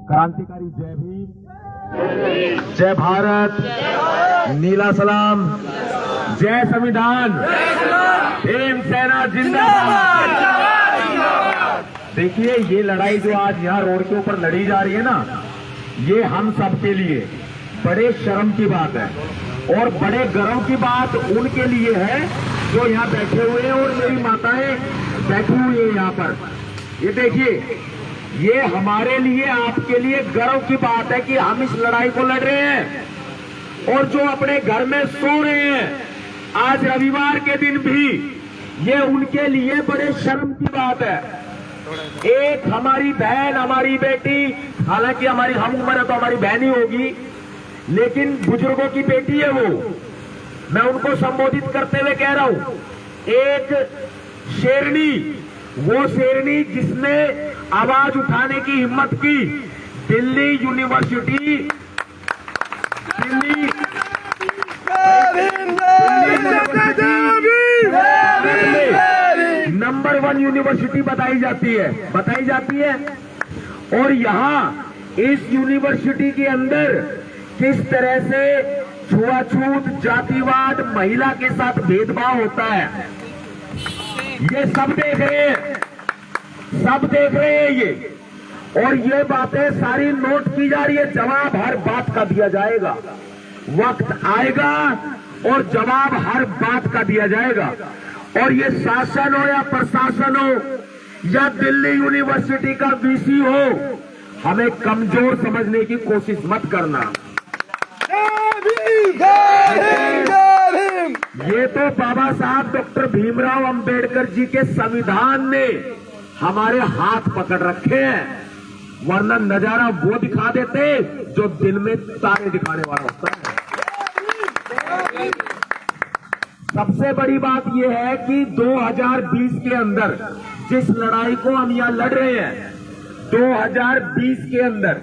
क्रांतिकारी जय भीम, जय भारत, नीला सलाम, जय संविधान, भीम सेना जिंदाबाद। देखिए, ये लड़ाई जो आज यहाँ रोड के ऊपर लड़ी जा रही है ना, ये हम सबके लिए बड़े शर्म की बात है और बड़े गर्व की बात उनके लिए है जो यहाँ बैठे हुए हैं और मेरी माताएं बैठी हुई है यहाँ पर। ये देखिए, ये हमारे लिए, आपके लिए गर्व की बात है कि हम इस लड़ाई को लड़ रहे हैं। और जो अपने घर में सो रहे हैं आज रविवार के दिन भी, ये उनके लिए बड़े शर्म की बात है। एक हमारी बहन, हमारी बेटी, हालांकि हमारी हम उम्र है तो हमारी बहन ही होगी, लेकिन बुजुर्गों की बेटी है वो, मैं उनको संबोधित करते हुए कह रहा हूं, एक शेरनी, वो शेरनी जिसने आवाज उठाने की हिम्मत की, दिल्ली यूनिवर्सिटी नंबर 1 यूनिवर्सिटी बताई जाती है। और यहाँ इस यूनिवर्सिटी के अंदर किस तरह से छुआछूत, जातिवाद, महिला के साथ भेदभाव होता है, ये सब देख रहे हैं ये। और ये बातें सारी नोट की जा रही है। जवाब हर बात का दिया जाएगा, वक्त आएगा और जवाब हर बात का दिया जाएगा। और ये शासन हो या प्रशासन हो या दिल्ली यूनिवर्सिटी का वीसी हो, हमें कमजोर समझने की कोशिश मत करना। ये तो बाबा साहब डॉक्टर भीमराव अंबेडकर जी के संविधान ने हमारे हाथ पकड़ रखे हैं, वरना नजारा वो दिखा देते जो दिन में तारे दिखाने वाला होता है। सबसे बड़ी बात यह है कि 2020 के अंदर जिस लड़ाई को हम यहां लड़ रहे हैं, 2020 के अंदर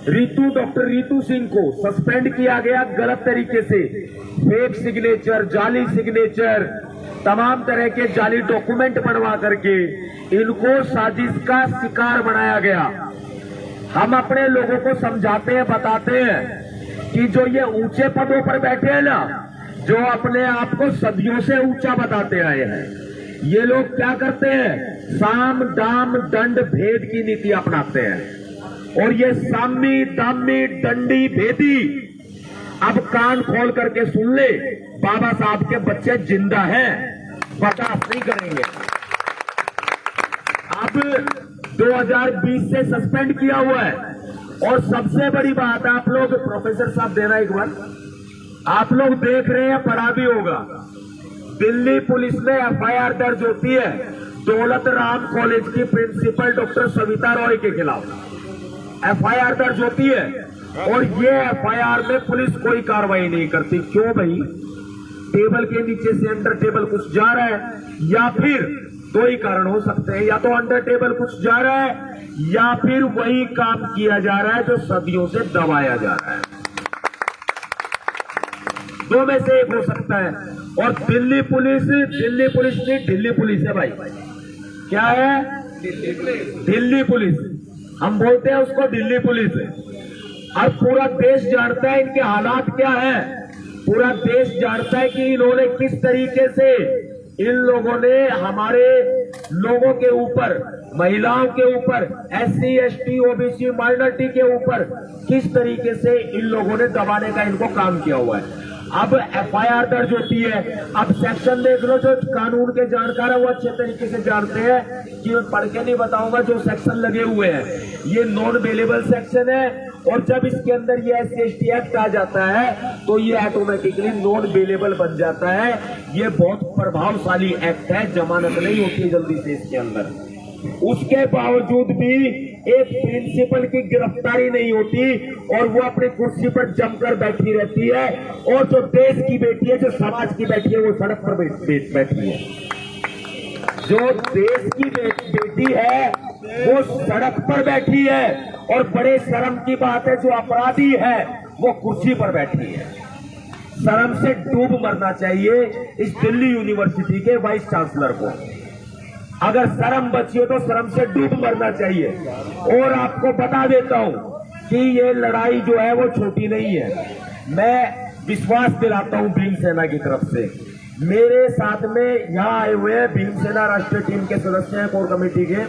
डॉक्टर रितु सिंह को सस्पेंड किया गया गलत तरीके से, फेक सिग्नेचर, जाली सिग्नेचर, तमाम तरह के जाली डॉक्यूमेंट बनवा करके इनको साजिश का शिकार बनाया गया। हम अपने लोगों को समझाते हैं, बताते हैं कि जो ये ऊंचे पदों पर बैठे हैं ना, जो अपने आप को सदियों से ऊंचा बताते आए हैं, ये लोग क्या करते हैं, साम दाम दंड भेद की नीति अपनाते हैं। और ये सामी दामी दंडी भेदी, अब कान खोल करके सुन ले, बाबा साहब के बच्चे जिंदा हैं, बर्दाश्त नहीं करेंगे। अब 2020 से सस्पेंड किया हुआ है। और सबसे बड़ी बात, आप लोग प्रोफेसर साहब देना एक बार, आप लोग देख रहे हैं, पढ़ा भी होगा, दिल्ली पुलिस में एफआईआर दर्ज होती है दौलत राम कॉलेज की प्रिंसिपल डॉक्टर सविता रॉय के खिलाफ एफआईआर दर्ज होती है। और ये एफआईआर में पुलिस कोई कार्रवाई नहीं करती। क्यों भाई? टेबल के नीचे से अंडर टेबल कुछ जा रहा है, या फिर दो ही कारण हो सकते हैं, या तो अंडर टेबल कुछ जा रहा है या फिर वही काम किया जा रहा है जो सदियों से दबाया जा रहा है। दो में से एक हो सकता है। और दिल्ली पुलिस नहीं, दिल्ली पुलिस है भाई। क्या है? दिल्ली पुलिस। हम बोलते हैं उसको दिल्ली पुलिस। और पूरा देश जानता है इनके हालात क्या है, पूरा देश जानता है कि इन्होंने किस तरीके से, इन लोगों ने हमारे लोगों के ऊपर, महिलाओं के ऊपर, SC ST OBC माइनॉरिटी के ऊपर किस तरीके से इन लोगों ने दबाने का इनको काम किया हुआ है। अब एफआईआर दर्ज होती है। अब सेक्शन देख लो, जो कानून के जानकार है वो अच्छे तरीके से जानते हैं कि मैं पढ़ के नहीं बताऊंगा, जो सेक्शन लगे हुए हैं ये नॉन बेलेबल सेक्शन है। और जब इसके अंदर ये SC ST एक्ट आ जाता है तो ये ऑटोमेटिकली नॉन बेलेबल बन जाता है। ये बहुत प्रभावशाली एक्ट है, जमानत नहीं होती जल्दी से इसके अंदर। उसके बावजूद भी एक प्रिंसिपल की गिरफ्तारी नहीं होती और वो अपनी कुर्सी पर जमकर बैठी रहती है। और जो देश की बेटी है, जो समाज की बेटी है, वो सड़क पर बैठी है। जो देश की बेटी है वो सड़क पर बैठी है। और बड़े शर्म की बात है, जो अपराधी है वो कुर्सी पर बैठी है। शर्म से डूब मरना चाहिए इस दिल्ली यूनिवर्सिटी के वाइस चांसलर को। अगर शर्म बची हो तो शर्म से डूब मरना चाहिए। और आपको बता देता हूं कि ये लड़ाई जो है वो छोटी नहीं है। मैं विश्वास दिलाता हूं भीमसेना की तरफ से। मेरे साथ में यहाँ आए हुए हैं भीमसेना राष्ट्रीय टीम के सदस्य हैं, कोर कमेटी के,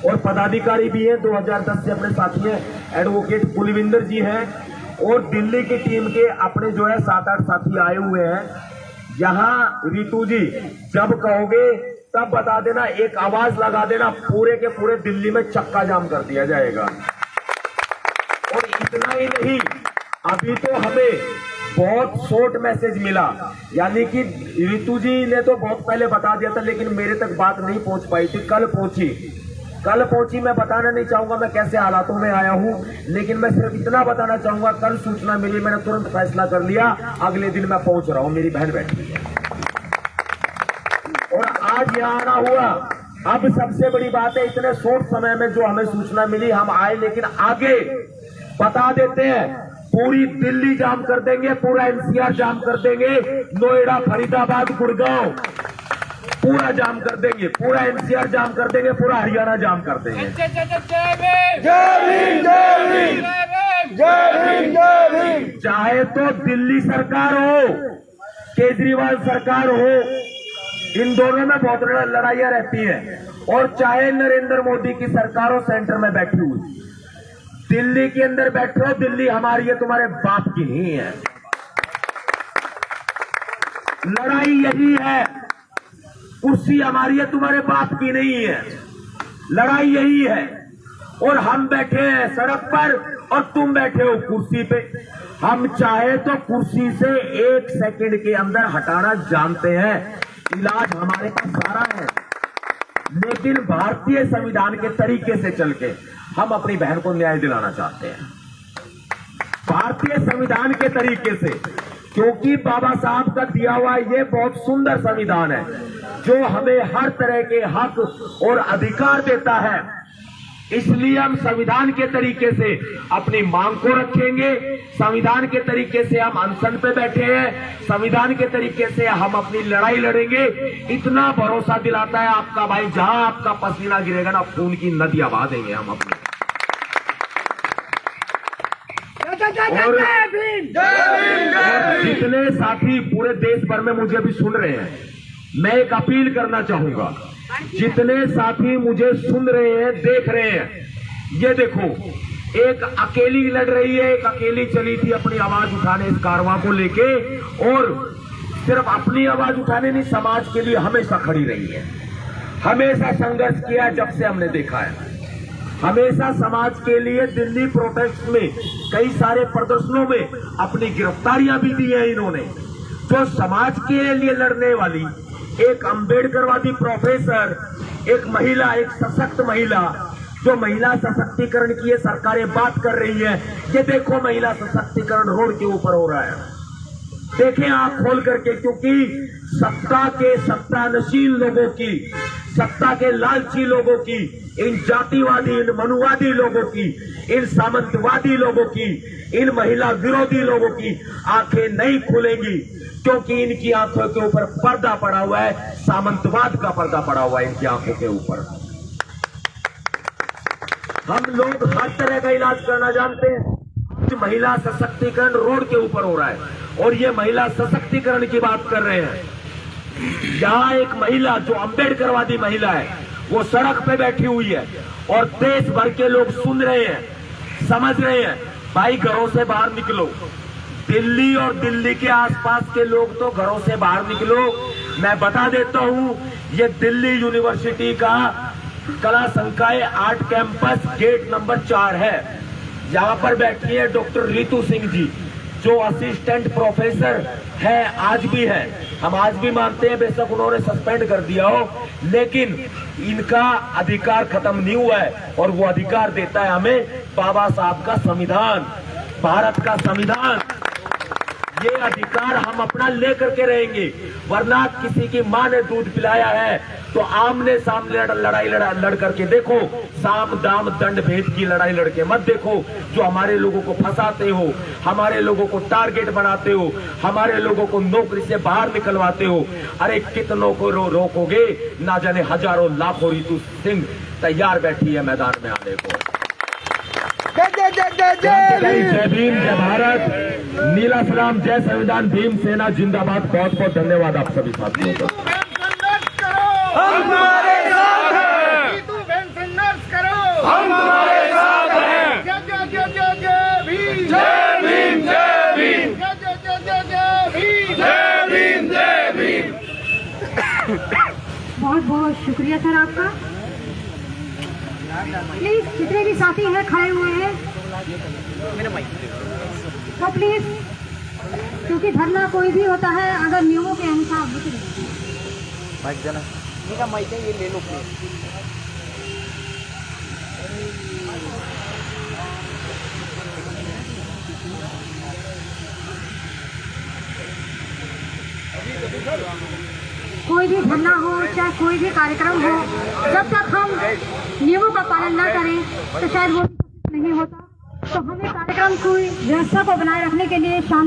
और पदाधिकारी भी हैं। 2010 से अपने साथी हैं, एडवोकेट कुलविंदर जी हैं, और दिल्ली की टीम के अपने जो है 7-8 साथी आए हुए हैं। यहाँ रितु जी जब कहोगे तब बता देना, एक आवाज लगा देना, पूरे के पूरे दिल्ली में चक्का जाम कर दिया जाएगा। और इतना ही नहीं, अभी तो हमें बहुत शॉर्ट मैसेज मिला, यानी कि रितु जी ने तो बहुत पहले बता दिया था, लेकिन मेरे तक बात नहीं पहुंच पाई थी। कल पहुंची। मैं बताना नहीं चाहूंगा मैं कैसे हालातों में आया हूं, लेकिन मैं सिर्फ इतना बताना चाहूंगा, कल सूचना मिली, मैंने तुरंत फैसला कर लिया, अगले दिन मैं पहुंच रहा हूं। मेरी बहन बैठी है और आज यहाँ आना हुआ। अब सबसे बड़ी बात है, इतने शॉर्ट समय में जो हमें सूचना मिली, हम आए, लेकिन आगे बता देते हैं, पूरी दिल्ली जाम कर देंगे, पूरा एनसीआर जाम कर देंगे, नोएडा, फरीदाबाद, गुड़गांव पूरा जाम कर देंगे, पूरा एनसीआर जाम कर देंगे, पूरा हरियाणा जाम कर देंगे। चाहे तो दिल्ली सरकार हो, केजरीवाल सरकार हो, इन दोनों में बहुत लड़ाइयां रहती हैं, और चाहे नरेंद्र मोदी की सरकार हो सेंटर में बैठी हुई, दिल्ली के अंदर बैठे हो, दिल्ली हमारी है, तुम्हारे बाप की नहीं है। लड़ाई यही है, कुर्सी हमारी है, तुम्हारे बाप की नहीं है। लड़ाई यही है। और हम बैठे हैं सड़क पर और तुम बैठे हो कुर्सी पे। हम चाहे तो कुर्सी से 1 सेकंड के अंदर हटाना जानते हैं, इलाज हमारे पास सारा है, लेकिन भारतीय संविधान के तरीके से चल के हम अपनी बहन को न्याय दिलाना चाहते हैं, भारतीय संविधान के तरीके से, क्योंकि बाबा साहब का दिया हुआ ये बहुत सुंदर संविधान है जो हमें हर तरह के हक और अधिकार देता है। इसलिए हम संविधान के तरीके से अपनी मांग को रखेंगे, संविधान के तरीके से हम अनशन पे बैठे हैं, संविधान के तरीके से हम अपनी लड़ाई लड़ेंगे। इतना भरोसा दिलाता है आपका भाई, जहां आपका पसीना गिरेगा ना, खून की नदियां बहा देंगे हम अपनी। और जितने साथी पूरे देश भर में मुझे अभी सुन रहे हैं, मैं एक अपील करना चाहूंगा, जितने साथी मुझे सुन रहे हैं, देख रहे हैं, ये देखो, एक अकेली लड़ रही है, एक अकेली चली थी अपनी आवाज उठाने इस कारवां को लेके, और सिर्फ अपनी आवाज उठाने नहीं, समाज के लिए हमेशा खड़ी रही है, हमेशा संघर्ष किया। जब से हमने देखा है, हमेशा समाज के लिए दिल्ली प्रोटेस्ट में, कई सारे प्रदर्शनों में अपनी गिरफ्तारियां भी दी है इन्होंने। जो समाज के लिए लड़ने वाली एक अम्बेडकरवादी प्रोफेसर, एक महिला, एक सशक्त महिला, जो महिला सशक्तिकरण की ये सरकारें बात कर रही है, ये देखो महिला सशक्तिकरण रोड के ऊपर हो रहा है। देखें आंख खोल करके, क्योंकि सत्ता के सत्तानशील लोगों की, सत्ता के लालची लोगों की, इन जातिवादी, इन मनुवादी लोगों की, इन सामंतवादी लोगों की, इन महिला विरोधी लोगों की आंखें नहीं खुलेंगी, क्योंकि इनकी आंखों के ऊपर पर्दा पड़ा हुआ है, सामंतवाद का पर्दा पड़ा हुआ है इनकी आंखों के ऊपर। हम लोग हर तरह का इलाज करना जानते हैं। महिला सशक्तिकरण रोड के ऊपर हो रहा है, और ये महिला सशक्तिकरण की बात कर रहे हैं। यहाँ एक महिला जो अम्बेडकरवादी महिला है, वो सड़क पे बैठी हुई है, और देश भर के लोग सुन रहे हैं, समझ रहे हैं, भाई घरों से बाहर निकलो। दिल्ली और दिल्ली के आसपास के लोग तो घरों से बाहर निकलो। मैं बता देता हूं, ये दिल्ली यूनिवर्सिटी का कला संकाय आर्ट कैंपस गेट नंबर 4 है। यहाँ पर बैठी है डॉक्टर रितु सिंह जी, जो असिस्टेंट प्रोफेसर है, आज भी है। हम आज भी मानते हैं, बेशक उन्होंने सस्पेंड कर दिया हो, लेकिन इनका अधिकार खत्म नहीं हुआ है, और वो अधिकार देता है हमें बाबा साहब का संविधान, भारत का संविधान। ये अधिकार हम अपना लेकर के रहेंगे। वरना किसी की माँ ने दूध पिलाया है तो आमने सामने लड़ाई लड़ करके देखो, साम दाम दंड भेद की लड़ाई लड़के मत देखो। जो हमारे लोगों को फंसाते हो, हमारे लोगों को टारगेट बनाते हो, हमारे लोगों को नौकरी से बाहर निकलवाते हो, अरे कितनों को रोकोगे? ना जाने हजारों लाखों रितु सिंह तैयार बैठी है मैदान में आने को। जय भीम, जय भारत, नीला सलाम, जय संविधान, भीम सेना जिंदाबाद। बहुत बहुत धन्यवाद आप सभी साथियों को। हम तुम्हारे साथ हैं, संघर्ष करो, हम तुम्हारे साथ हैं। जय जय जय जय भीम, जय भीम, जय भीम, जय जय जय जय भीम, जय भीम, जय भीम। बहुत बहुत शुक्रिया सर आपका। प्लीज जितने भी साथी हैं खड़े हुए हैं तो प्लीज, क्योंकि धरना कोई भी होता है अगर नियमों के अनुसार ये ले लो कोई भी धरना हो चाहे कोई भी कार्यक्रम हो, जब तक हम नियमों का पालन न करें तो शायद वो नहीं होता। तो हमें कार्यक्रम की व्यवस्था को बनाए रखने के लिए शांति